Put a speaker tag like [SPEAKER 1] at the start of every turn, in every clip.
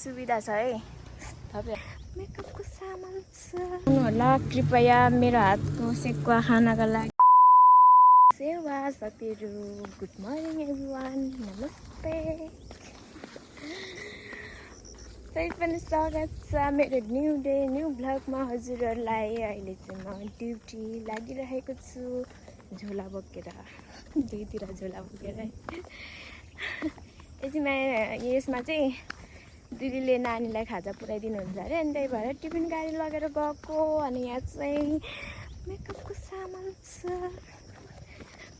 [SPEAKER 1] सुविधा छ है। तपाईँ मेकअपको सामान छ होला, कृपया मेरो हातको सेकुवा खानाका लागि सेवा साथीहरू। गुड मर्निङ एभ्रिवान, नमस्ते। फेरि पनि स्वागत छ मेरो न्यू डे न्यू भ्लगमा हजुरहरूलाई। अहिले चाहिँ म ड्युटी लागिरहेको छु, झोला बोकेर, दुईतिर झोला बोकेर। यसमा चाहिँ दिदीले नानीलाई खाजा पुऱ्याइदिनुहुन्छ अरे, अनि त्यही भएर टिफिन गाडी लगेर गएको। अनि यहाँ चाहिँ मेकअपको सामान छ।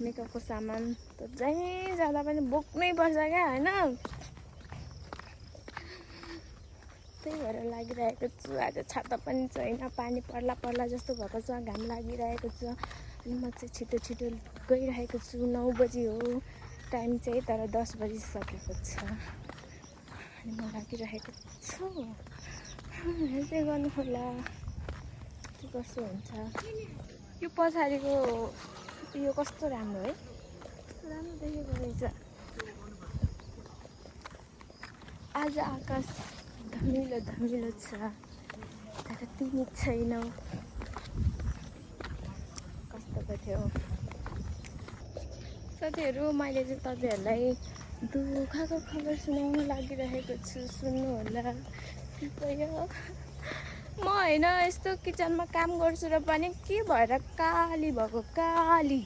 [SPEAKER 1] मेकअपको सामान त जहीँ जाँदा पनि बोक्नै पर्छ क्या, होइन? त्यही भएर लागिरहेको छु। आज छाता पनि छैन, पानी पर्ला पर्ला जस्तो भएको छ, घाम लागिरहेको छ। अनि म चाहिँ छिटो छिटो गइरहेको छु। 9 बजी हो टाइम चाहिँ, तर 10 बजिसकेको छ। अनि म लागिरहेको छु। हेर्दै गर्नु होला के कसो हुन्छ। यो पछाडिको यो कस्तो राम्रो है, कस्तो राम्रो देखेको रहेछ। आज आकाश धमिलो धमिलो छ, तर तिमी छैनौ। कस्तो थियो साथीहरू। मैले चाहिँ तपाईँहरूलाई दुःखको खबर सुनाउन लागिरहेको छु, सुन्नु होला कृपया। म होइन यस्तो किचनमा काम गर्छु र पनि के भएर काली भएको, काली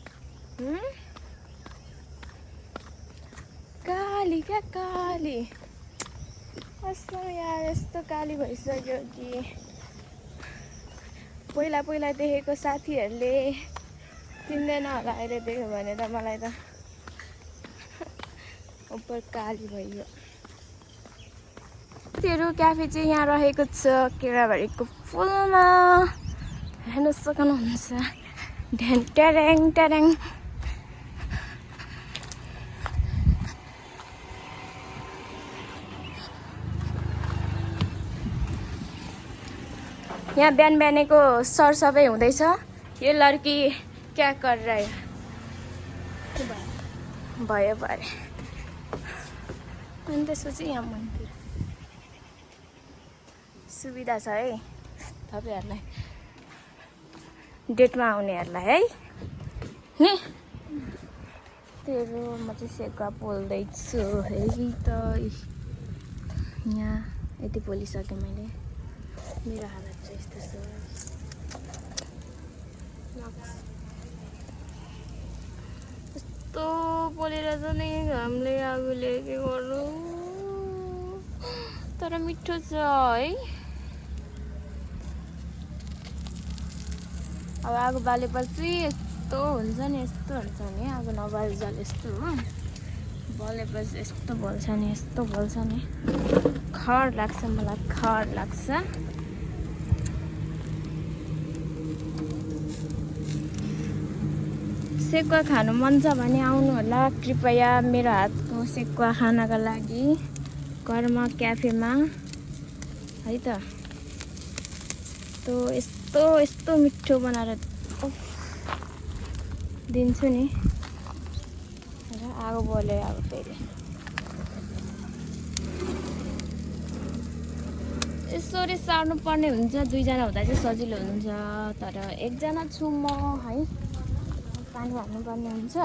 [SPEAKER 1] काली क्या काली। कस्तो यार, यस्तो काली भइसक्यो कि पहिला पहिला देखेको साथीहरूले चिन्दैन होला, अहिले देख्यो भने त मलाई त उपर काली भइयो। तेरो क्याफे चाहिँ यहाँ रहेको छ केराबारीको फुलमा, हेर्न सक्नुहुन्छ। ढ्याङ ट्यारेङ ट्यारेङ। यहाँ बिहान बिहानको सरसफाइ हुँदैछ। यो लड्की क्या कर रहा है भयो भरे। अनि त्यसपछि यहाँ मन्दिर सुविधा छ है तपाईँहरूलाई, डेटमा आउनेहरूलाई है नि। तेरो म चाहिँ सेकुवा पोल्दैछु है त। यहाँ यति पोलिसकेँ मैले। मेरो हालत चाहिँ यस्तो छ। यस्तो पोलेर चाहिँ नि घामले आगोले के गर्नु, तर मिठो छ है। अब आगो बालेपछि यस्तो हुन्छ नि, यस्तो हुन्छ नि। आगो नबाल्जाल यस्तो हो, बलेपछि यस्तो बल्छ नि, यस्तो बल्छ नि। खर लाग्छ मलाई, खर लाग्छ। सेकुवा खानु मन छ भने आउनु होला, कृपया मेरो हातको सेकुवा खानाका लागि कर्म क्याफेमा है त। यस्तो यस्तो मिठो बनाएर दिन्छु नि। आगो बल्यो अब फेरि यसरी सार्नु पर्ने हुन्छ। 2 जना हुँदा चाहिँ सजिलो हुन्छ, तर 1 जना छु म है। पानी हाल्नुपर्ने हुन्छ।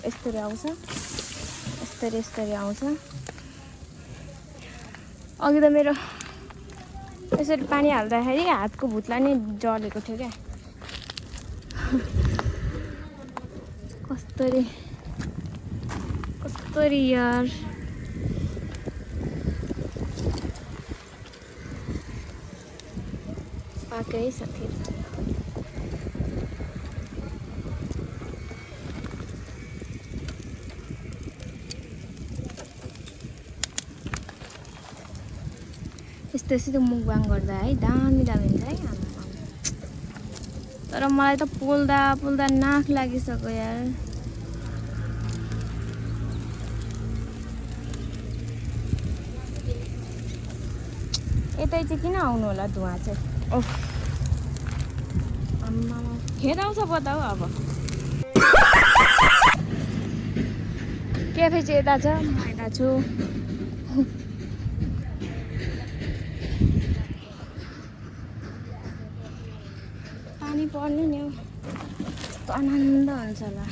[SPEAKER 1] यस्तरी आउँछ, यस्तरी आउँछ। अघि त मेरो यसरी पानी हाल्दाखेरि हातको भुत्ला नै जलेको थियो क्या। कस्तरी यार। पाकै साथी। यस्तो मुखबाङ गर्दा है दामी दामी हुन्छ है। तर मलाई त पोल्दा पोल्दा नाक लागिसक्यो यार। यतै चाहिँ किन आउनु होला धुवा चाहिँ। ओफ आम्मा खेदाउँछ बताऊ अब। क्याफे चाहिँ यता छ म यता छु पानी पर्ने नि हौ कस्तो आनन्द हुन्छ होला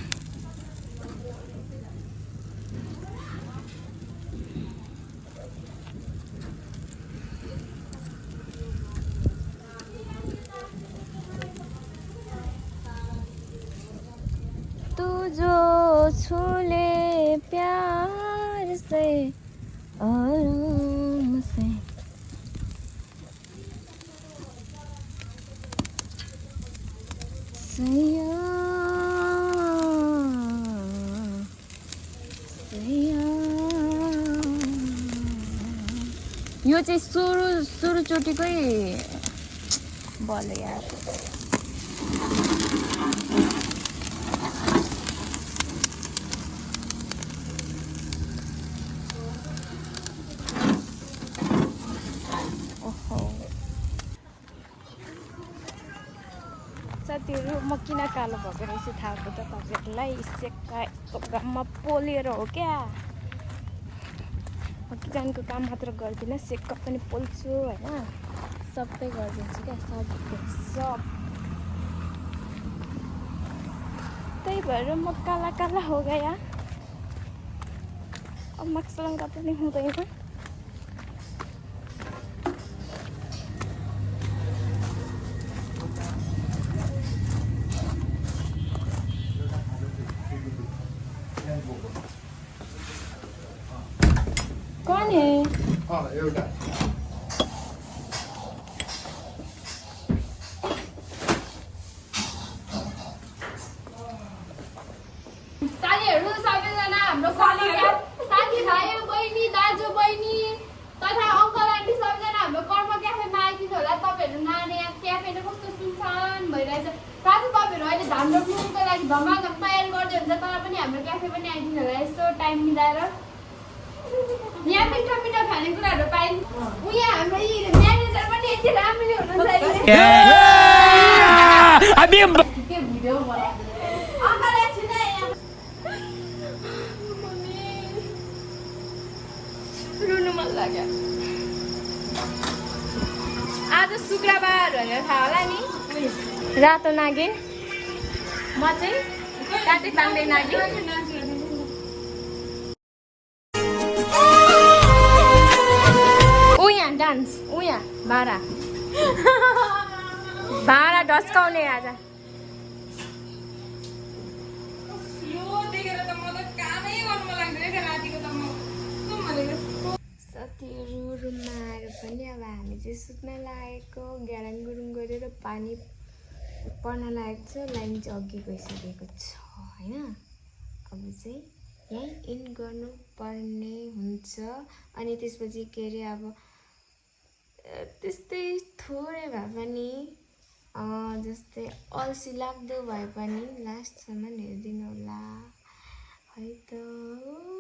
[SPEAKER 1] जो छूले प्यार से आराम से सैया सैया यो चाहिँ सुरुचोटिकै बल यार साथीहरू म किन कालो भएको रहेछ थाहा भयो त तपाईँहरूलाई सेक्का यस्तो घाममा पोलेर हो क्या म किचनको काम मात्र गर्दिनँ सेक्का पनि पोल्छु होइन सबै गरिदिन्छु क्या सब त्यही भएर म काला काला हो गया अब मास्क लगाउँदा पनि हुँदैन कौन है? हाँ एउटा
[SPEAKER 2] साथीहरु सबैजना हाम्रो साथीभाइ बहिनी दाजु बहिनी तथा अङ्कल आन्टी सबैजना हाम्रो कर्म क्याफेमा आइदिनु होला तपाईहरु नानी क्याफेले कस्तो सुनसान भइरहेछ साथै तपाईहरु अहिले धान रोप्नुको लागि धमाधम तयारी गर्दै हुन्छ तर पनि हाम्रो क्याफे पनि आइदिनु होला यस्तो टाइम मिलाएर यहाँ मिठो मिठो खानेकुराहरू पाइन्छ उहाँ हाम्रो म्यानेजर पनि यति राम्ररी हुनुहुन्छ अहिले के भिडियो बनाउँछ अङ्कल एकछिन
[SPEAKER 1] रुनु मन लाग्यो आज शुक्रबार भनेर थाहा होला नि रातो नागिन म चाहिँ काटे पाङ्दै नागिन उहाँ डान्स उहाँ भाडा ढस्काउने आज साथीहरू रुममा आएर पनि अब हामी चाहिँ सुत्न लागेको ग्याराङ गुरुङ गरेर पानी पर्न लागेको छ लाइन चाहिँ अघि गइसकेको छ होइन अब चाहिँ यहीँ इन गर्नुपर्ने हुन्छ अनि त्यसपछि के अरे अब त्यस्तै थोरै भए पनि जस्तै अल्छी लाग्दो भए पनि लास्टसम्म हेरिदिनु होला है त